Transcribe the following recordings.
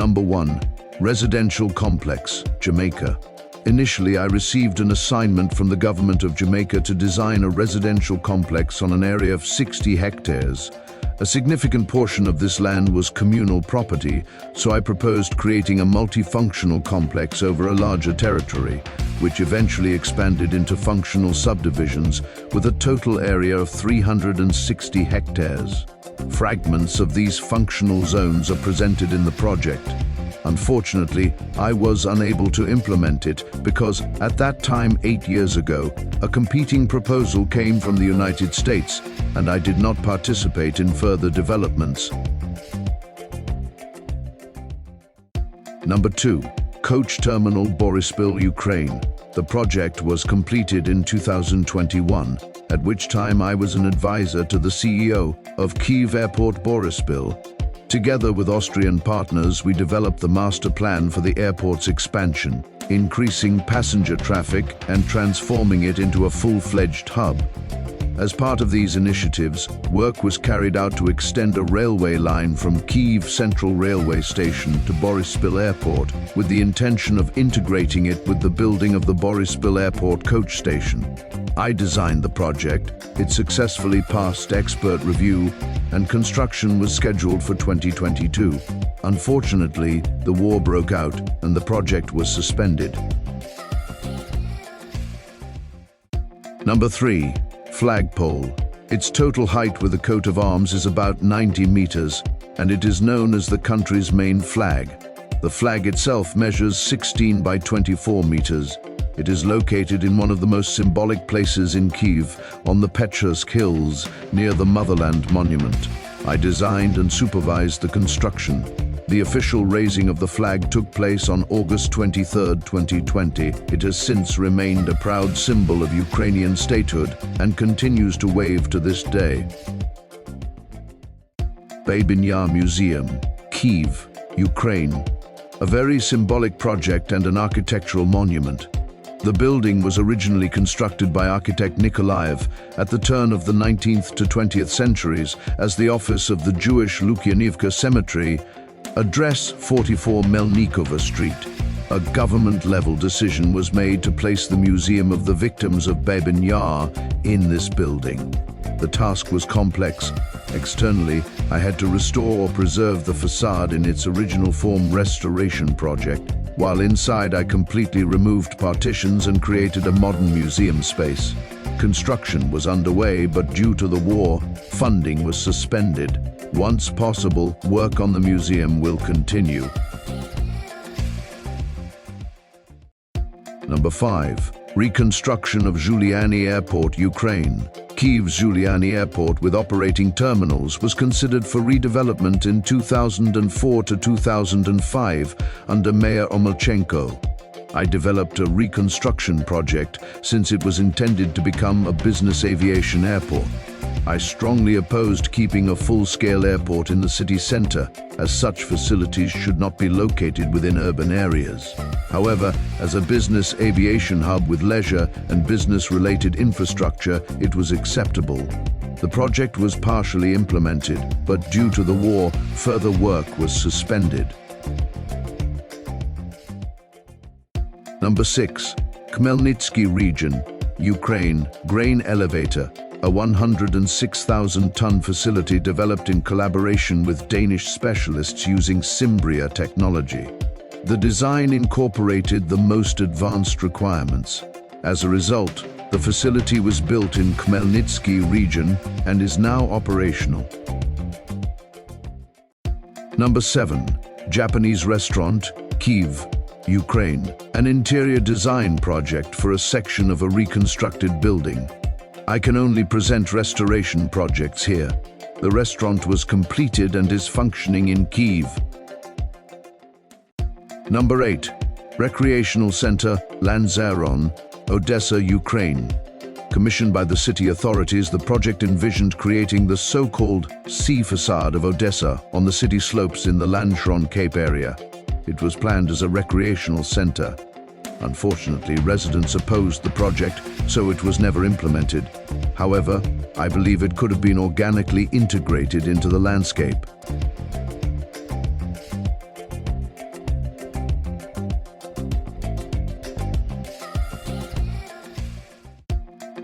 Number 1. Residential Complex, Jamaica. Initially, I received an assignment from the government of Jamaica to design a residential complex on an area of 60 hectares. A significant portion of this land was communal property, so I proposed creating a multifunctional complex over a larger territory, which eventually expanded into functional subdivisions with a total area of 360 hectares. Fragments of these functional zones are presented in the project. Unfortunately, I was unable to implement it because, at that time 8 years ago, a competing proposal came from the United States, and I did not participate in further developments. Number 2. Coach Terminal, Boryspil, Ukraine. The project was completed in 2021, at which time I was an advisor to the CEO of Kyiv Airport Boryspil. Together with Austrian partners, we developed the master plan for the airport's expansion, increasing passenger traffic and transforming it into a full-fledged hub. As part of these initiatives, work was carried out to extend a railway line from Kyiv Central Railway Station to Boryspil Airport, with the intention of integrating it with the building of the Boryspil Airport coach station. I designed the project, it successfully passed expert review, and construction was scheduled for 2022. Unfortunately, the war broke out and the project was suspended. Number 3. Flagpole. Its total height with a coat of arms is about 90 meters, and it is known as the country's main flag. The flag itself measures 16 by 24 meters. It is located in one of the most symbolic places in Kyiv, on the Pechersk Hills, near the Motherland Monument. I designed and supervised the construction. The official raising of the flag took place on August 23, 2020. It has since remained a proud symbol of Ukrainian statehood and continues to wave to this day. Babyn Museum, Kyiv, Ukraine. A very symbolic project and an architectural monument. The building was originally constructed by architect Nikolaev at the turn of the 19th to 20th centuries as the office of the Jewish Lukyanivka Cemetery, address 44 Melnikova Street. A government-level decision was made to place the Museum of the Victims of Babyn in this building. The task was complex. Externally, I had to restore or preserve the facade in its original form restoration project, while inside I completely removed partitions and created a modern museum space. Construction was underway, but due to the war, funding was suspended. Once possible, work on the museum will continue. Number 5. Reconstruction of Zhulyany Airport, Ukraine. Kyiv's Zhulyany Airport, with operating terminals, was considered for redevelopment in 2004 to 2005 under Mayor Omelchenko. I developed a reconstruction project since it was intended to become a business aviation airport. I strongly opposed keeping a full-scale airport in the city center, as such facilities should not be located within urban areas. However, as a business aviation hub with leisure and business-related infrastructure, it was acceptable. The project was partially implemented, but due to the war, further work was suspended. Number 6. Khmelnytskyi region, Ukraine, grain elevator. A 106,000-ton facility developed in collaboration with Danish specialists using Cimbria technology. The design incorporated the most advanced requirements. As a result, the facility was built in Khmelnytskyi region and is now operational. Number 7. Japanese restaurant, Kyiv, Ukraine. An interior design project for a section of a reconstructed building. I can only present restoration projects here. The restaurant was completed and is functioning in Kyiv. Number 8. Recreational Center, Lanzheron, Odesa, Ukraine. Commissioned by the city authorities, the project envisioned creating the so-called sea facade of Odesa on the city slopes in the Lanzheron Cape area. It was planned as a recreational center. Unfortunately, residents opposed the project, so it was never implemented. However, I believe it could have been organically integrated into the landscape.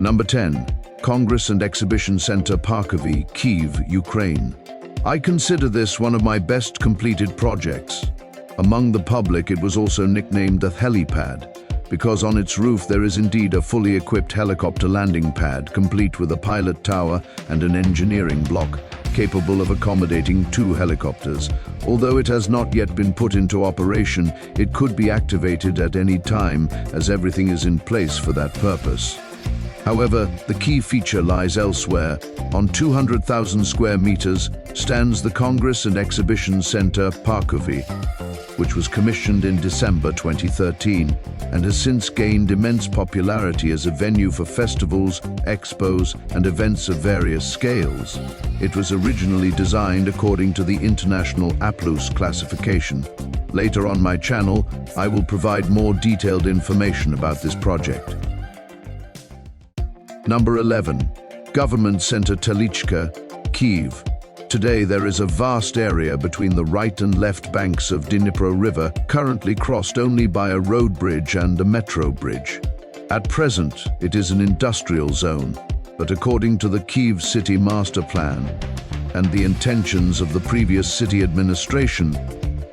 Number 10. Congress and Exhibition Center Parkovy, Kyiv, Ukraine. I consider this one of my best completed projects. Among the public, it was also nicknamed the helipad, because on its roof there is indeed a fully equipped helicopter landing pad, complete with a pilot tower and an engineering block, capable of accommodating 2 helicopters. Although it has not yet been put into operation, it could be activated at any time, as everything is in place for that purpose. However, the key feature lies elsewhere. On 200,000 square meters stands the Congress and Exhibition Center Parkovy, which was commissioned in December 2013 and has since gained immense popularity as a venue for festivals, expos, and events of various scales. It was originally designed according to the International Alushta classification. Later on my channel, I will provide more detailed information about this project. Number 11. Government Center Telichka, Kyiv. Today there is a vast area between the right and left banks of Dnipro River, currently crossed only by a road bridge and a metro bridge. At present, it is an industrial zone, but according to the Kyiv city master plan and the intentions of the previous city administration,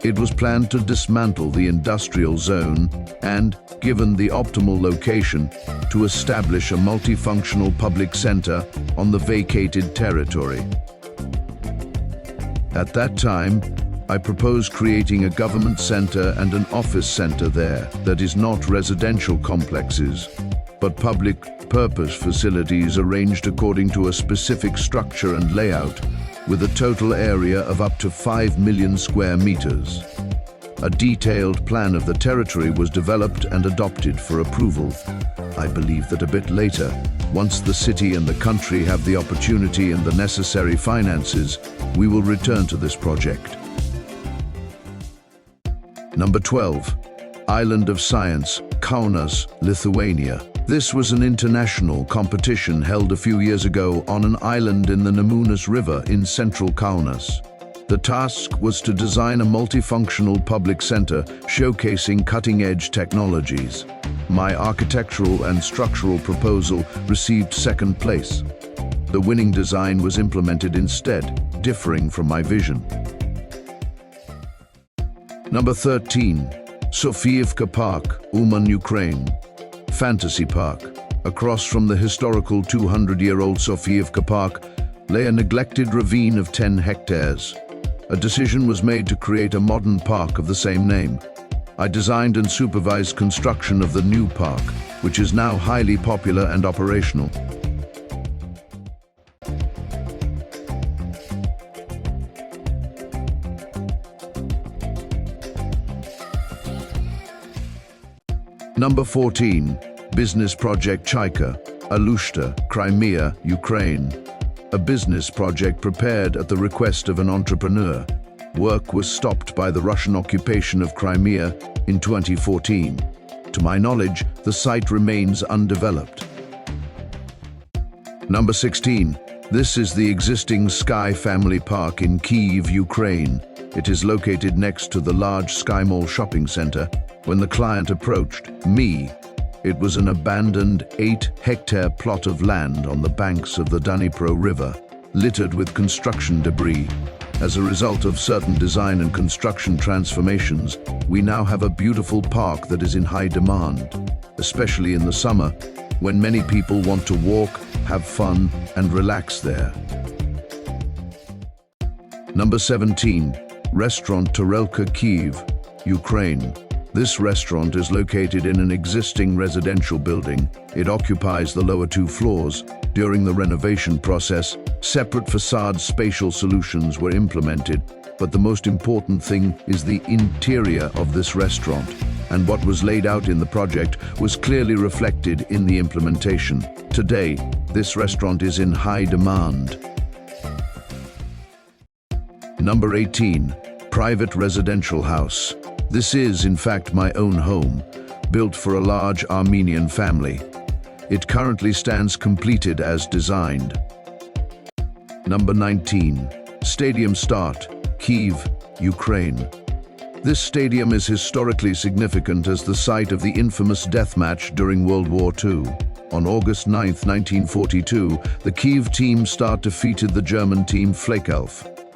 it was planned to dismantle the industrial zone and, given the optimal location, to establish a multifunctional public center on the vacated territory. At that time, I proposed creating a government center and an office center there that is not residential complexes, but public-purpose facilities arranged according to a specific structure and layout, with a total area of up to 5 million square meters. A detailed plan of the territory was developed and adopted for approval. I believe that a bit later, once the city and the country have the opportunity and the necessary finances, we will return to this project. Number 12. Island of Science, Kaunas, Lithuania. This was an international competition held a few years ago on an island in the Nemunas River in central Kaunas. The task was to design a multifunctional public center showcasing cutting-edge technologies. My architectural and structural proposal received second place. The winning design was implemented instead, differing from my vision. Number 13. Sofiyivka Park, Uman, Ukraine. Fantasy Park. Across from the historical 200-year-old Sofiyivka Park lay a neglected ravine of 10 hectares. A decision was made to create a modern park of the same name. I designed and supervised construction of the new park, which is now highly popular and operational. Number 14. Business Project Chaika, Alushta, Crimea, Ukraine. A business project prepared at the request of an entrepreneur. Work was stopped by the Russian occupation of Crimea in 2014. To my knowledge, the site remains undeveloped. Number 16. This is the existing Sky Family Park in Kyiv, Ukraine. It is located next to the large Sky Mall shopping center. When the client approached me, it was an abandoned 8-hectare plot of land on the banks of the Dnipro River, littered with construction debris. As a result of certain design and construction transformations, we now have a beautiful park that is in high demand, especially in the summer, when many people want to walk, have fun, and relax there. Number 17. Restaurant Telichka, Kyiv, Ukraine. This restaurant is located in an existing residential building. It occupies the lower 2 floors. During the renovation process, separate facade spatial solutions were implemented, but the most important thing is the interior of this restaurant, and what was laid out in the project was clearly reflected in the implementation. Today, this restaurant is in high demand. Number 18. Private residential house. This is, in fact, my own home, built for a large Armenian family. It currently stands completed as designed. Number 19. Stadium Start, Kyiv, Ukraine. This stadium is historically significant as the site of the infamous death match during World War II. On August 9, 1942, the Kyiv team defeated the German team Flagpole.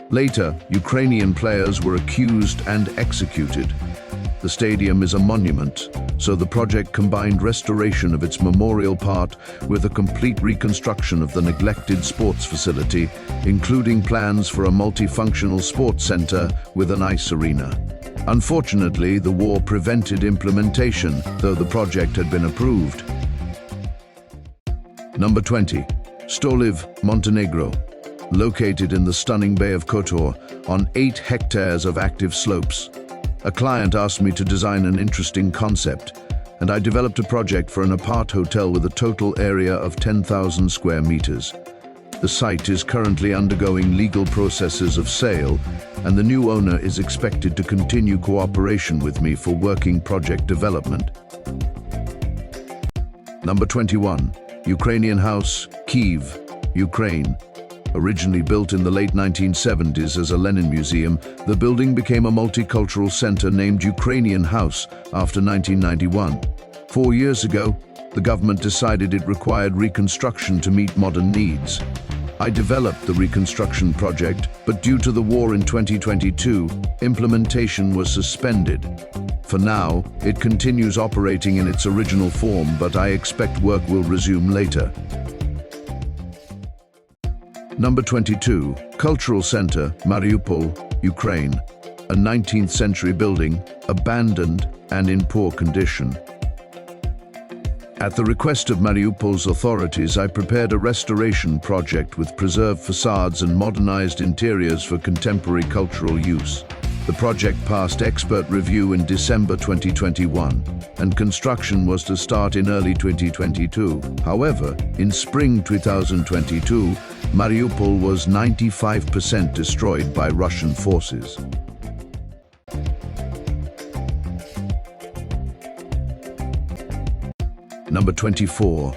Later, Ukrainian players were accused and executed. The stadium is a monument, so the project combined restoration of its memorial part with a complete reconstruction of the neglected sports facility, including plans for a multifunctional sports center with an ice arena. Unfortunately, the war prevented implementation, though the project had been approved. Number 20. Stoliv, Montenegro. Located in the stunning Bay of Kotor, on 8 hectares of active slopes. A client asked me to design an interesting concept, and I developed a project for an apart hotel with a total area of 10,000 square meters. The site is currently undergoing legal processes of sale, and the new owner is expected to continue cooperation with me for working project development. Number 21. Ukrainian House, Kyiv, Ukraine. Originally built in the late 1970s as a Lenin museum, the building became a multicultural center named Ukrainian House after 1991. 4 years ago, the government decided it required reconstruction to meet modern needs. I developed the reconstruction project, but due to the war in 2022, implementation was suspended. For now, it continues operating in its original form, but I expect work will resume later. Number 22. Cultural Center, Mariupol, Ukraine. A 19th century building, abandoned and in poor condition. At the request of Mariupol's authorities, I prepared a restoration project with preserved facades and modernized interiors for contemporary cultural use. The project passed expert review in December 2021, and construction was to start in early 2022. However, in spring 2022, Mariupol was 95% destroyed by Russian forces. Number 24.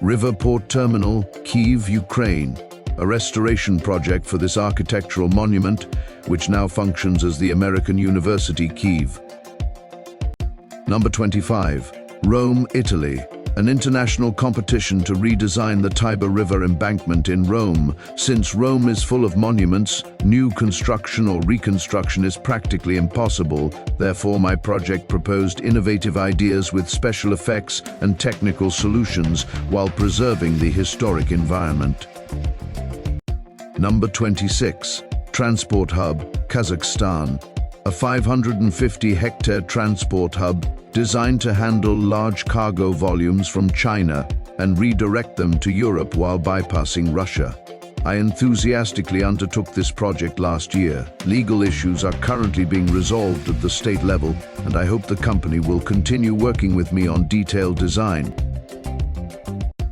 River Port Terminal, Kyiv, Ukraine. A restoration project for this architectural monument, which now functions as the American University Kyiv. Number 25. Rome, Italy. An international competition to redesign the Tiber River embankment in Rome. Since Rome is full of monuments, new construction or reconstruction is practically impossible. Therefore, my project proposed innovative ideas with special effects and technical solutions while preserving the historic environment. Number 26. Transport Hub, Kazakhstan. A 550-hectare transport hub designed to handle large cargo volumes from China and redirect them to Europe while bypassing Russia. I enthusiastically undertook this project last year. Legal issues are currently being resolved at the state level, and I hope the company will continue working with me on detailed design.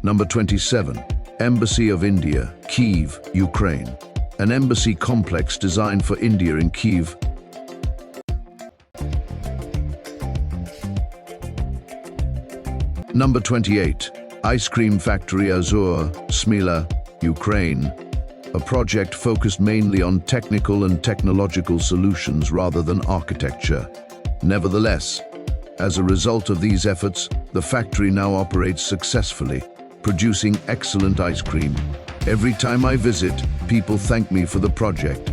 Number 27. Embassy of India, Kyiv, Ukraine. An embassy complex designed for India in Kyiv. Number 28. Ice Cream Factory Azur, Smila, Ukraine. A project focused mainly on technical and technological solutions rather than architecture. Nevertheless, as a result of these efforts, the factory now operates successfully, producing excellent ice cream. Every time I visit, people thank me for the project,